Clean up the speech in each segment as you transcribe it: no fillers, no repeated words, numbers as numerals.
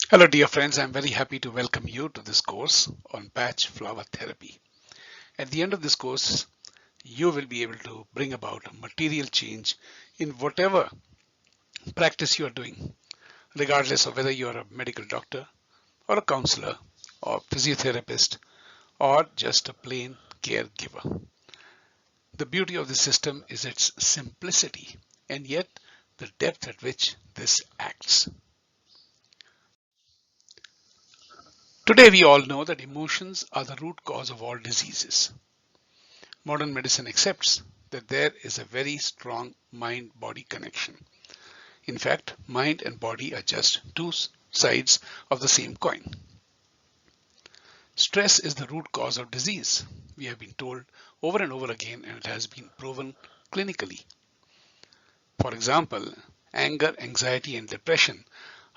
Hello dear friends, I'm very happy to welcome you to this course on patch flower therapy. At the end of this course, you will be able to bring about material change in whatever practice you are doing, regardless of whether you are a medical doctor or a counselor or physiotherapist or just a plain caregiver. The beauty of the system is its simplicity and yet the depth at which this acts. Today we all know that emotions are the root cause of all diseases. Modern medicine accepts that there is a very strong mind-body connection. In fact, mind and body are just two sides of the same coin. Stress is the root cause of disease. We have been told over and over again, and it has been proven clinically. For example, anger, anxiety, and depression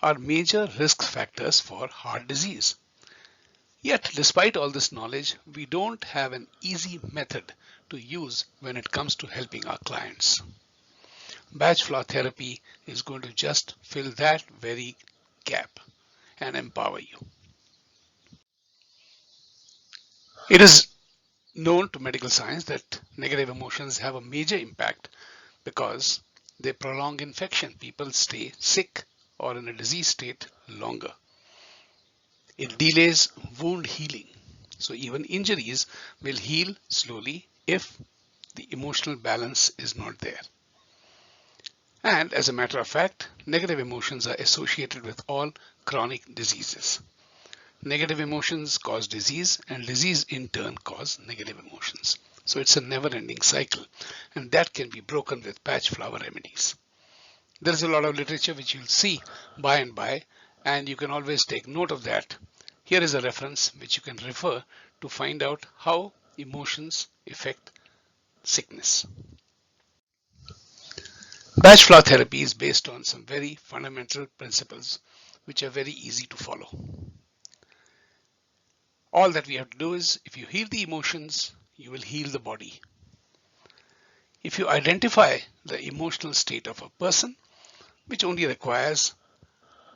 are major risk factors for heart disease. Yet, despite all this knowledge, we don't have an easy method to use when it comes to helping our clients. Batch flow therapy is going to just fill that very gap and empower you. It is known to medical science that negative emotions have a major impact because they prolong infection. People stay sick or in a disease state longer. It delays wound healing. So even injuries will heal slowly if the emotional balance is not there. And as a matter of fact, negative emotions are associated with all chronic diseases. Negative emotions cause disease, and disease in turn cause negative emotions. So it's a never-ending cycle, and that can be broken with patch flower remedies. There is a lot of literature which you'll see by and by, and you can always take note of that. Here is a reference which you can refer to find out how emotions affect sickness. Patch flower therapy is based on some very fundamental principles which are very easy to follow. All that we have to do is, if you heal the emotions, you will heal the body. If you identify the emotional state of a person, which only requires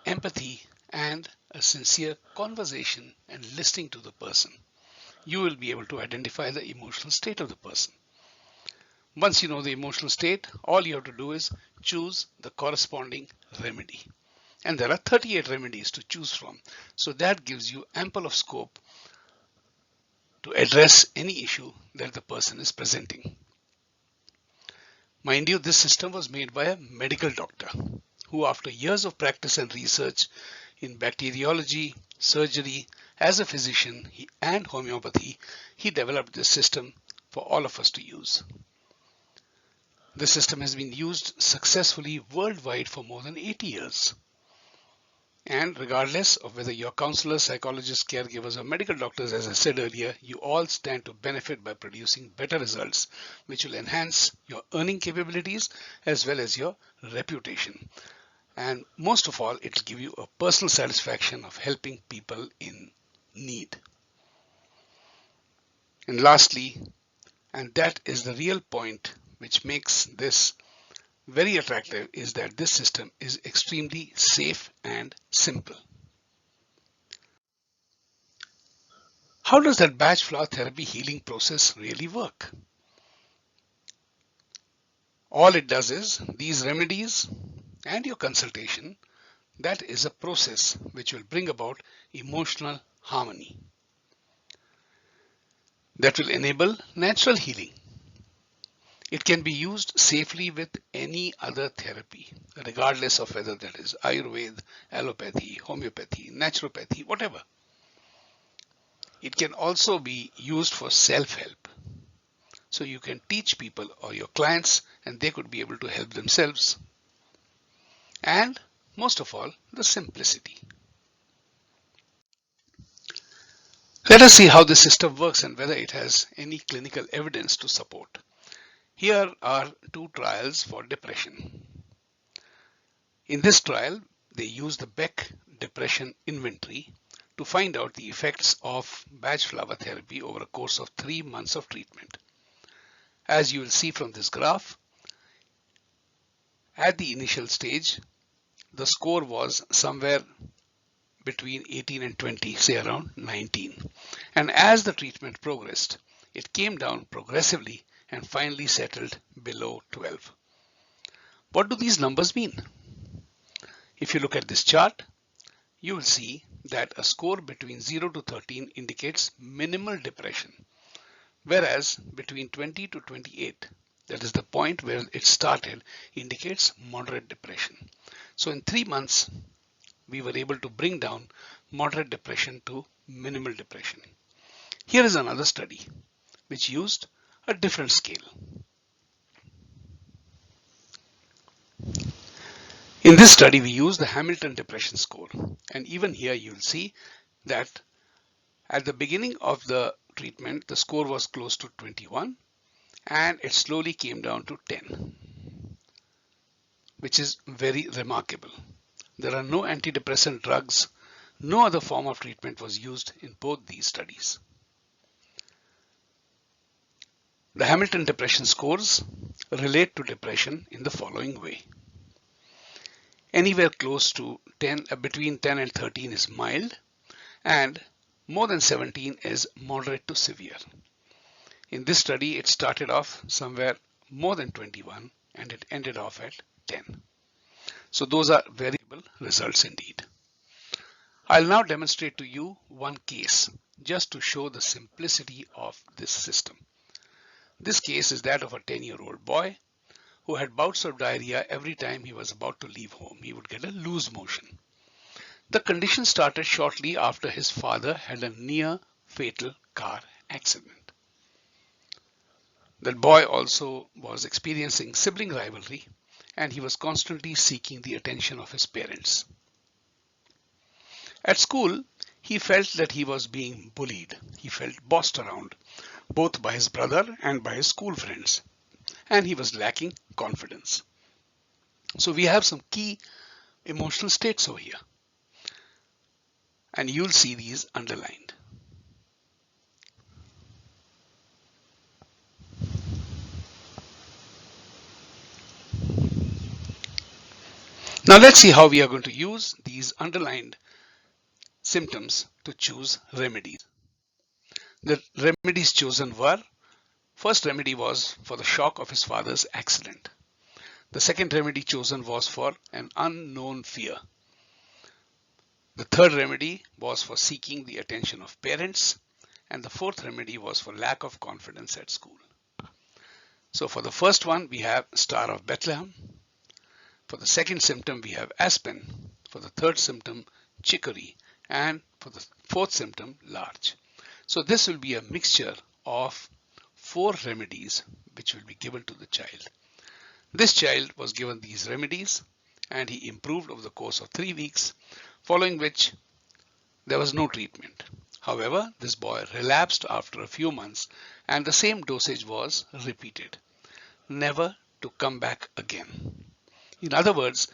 empathy and a sincere conversation and listening to the person, you will be able to identify the emotional state of the person. Once you know the emotional state, all you have to do is choose the corresponding remedy. And there are 38 remedies to choose from. So that gives you ample of scope to address any issue that the person is presenting. Mind you, this system was made by a medical doctor who, after years of practice and research in bacteriology, surgery, as a physician and homeopathy, he developed this system for all of us to use. This system has been used successfully worldwide for more than 80 years. And regardless of whether you're counselors, psychologists, caregivers, or medical doctors, as I said earlier, you all stand to benefit by producing better results, which will enhance your earning capabilities as well as your reputation. And most of all, it will give you a personal satisfaction of helping people in need. And lastly, and that is the real point which makes this very attractive, is that this system is extremely safe and simple. How does that batch flower therapy healing process really work? All it does is these remedies and your consultation, that is a process which will bring about emotional harmony that will enable natural healing. It can be used safely with any other therapy, regardless of whether that is Ayurveda, allopathy, homeopathy, naturopathy, whatever. It can also be used for self-help. So you can teach people or your clients and they could be able to help themselves. And most of all, the simplicity. Let us see how this system works and whether it has any clinical evidence to support. Here are two trials for depression. In this trial, they use the Beck Depression Inventory to find out the effects of batch flower therapy over a course of 3 months of treatment. As you will see from this graph, at the initial stage, the score was somewhere between 18 and 20, say around 19. And as the treatment progressed, it came down progressively and finally settled below 12. What do these numbers mean? If you look at this chart, you will see that a score between 0 to 13 indicates minimal depression, whereas between 20 to 28, that is the point where it started, indicates moderate depression. So in 3 months, we were able to bring down moderate depression to minimal depression. Here is another study which used a different scale. In this study, we used the Hamilton Depression Score, and even here you will see that at the beginning of the treatment, the score was close to 21 and it slowly came down to 10, which is very remarkable. There are no antidepressant drugs. No other form of treatment was used in both these studies. The Hamilton Depression scores relate to depression in the following way. Anywhere close to 10, between 10 and 13 is mild, and more than 17 is moderate to severe. In this study, it started off somewhere more than 21 and it ended off at 10. So those are variable results indeed. I'll now demonstrate to you one case just to show the simplicity of this system. This case is that of a 10-year-old boy who had bouts of diarrhea every time he was about to leave home. He would get a loose motion. The condition started shortly after his father had a near fatal car accident. That boy also was experiencing sibling rivalry and he was constantly seeking the attention of his parents. At school, he felt that he was being bullied. He felt bossed around, both by his brother and by his school friends, and he was lacking confidence. So we have some key emotional states over here, and you'll see these underlined. Now let's see how we are going to use these underlined symptoms to choose remedies. The remedies chosen were: first remedy was for the shock of his father's accident. The second remedy chosen was for an unknown fear. The third remedy was for seeking the attention of parents, and the fourth remedy was for lack of confidence at school. So for the first one, we have Star of Bethlehem. For the second symptom, we have aspen. For the third symptom, chicory. And for the fourth symptom, larch. So this will be a mixture of 4 remedies which will be given to the child. This child was given these remedies and he improved over the course of 3 weeks, following which there was no treatment. However, this boy relapsed after a few months and the same dosage was repeated, never to come back again. In other words,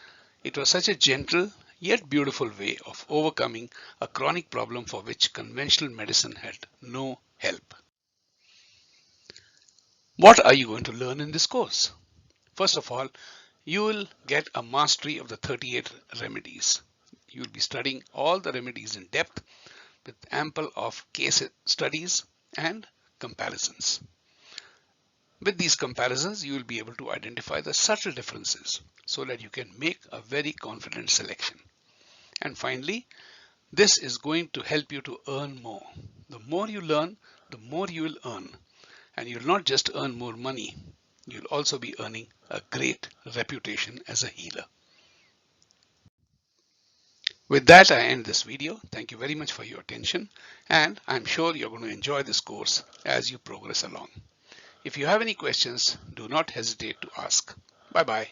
it was such a gentle yet beautiful way of overcoming a chronic problem for which conventional medicine had no help. What are you going to learn in this course? First of all, you will get a mastery of the 38 remedies. You will be studying all the remedies in depth with ample of case studies and comparisons. With these comparisons, you will be able to identify the subtle differences so that you can make a very confident selection. And finally, this is going to help you to earn more. The more you learn, the more you will earn. And you'll not just earn more money, you'll also be earning a great reputation as a healer. With that, I end this video. Thank you very much for your attention, and I'm sure you're going to enjoy this course as you progress along. If you have any questions, do not hesitate to ask. Bye-bye.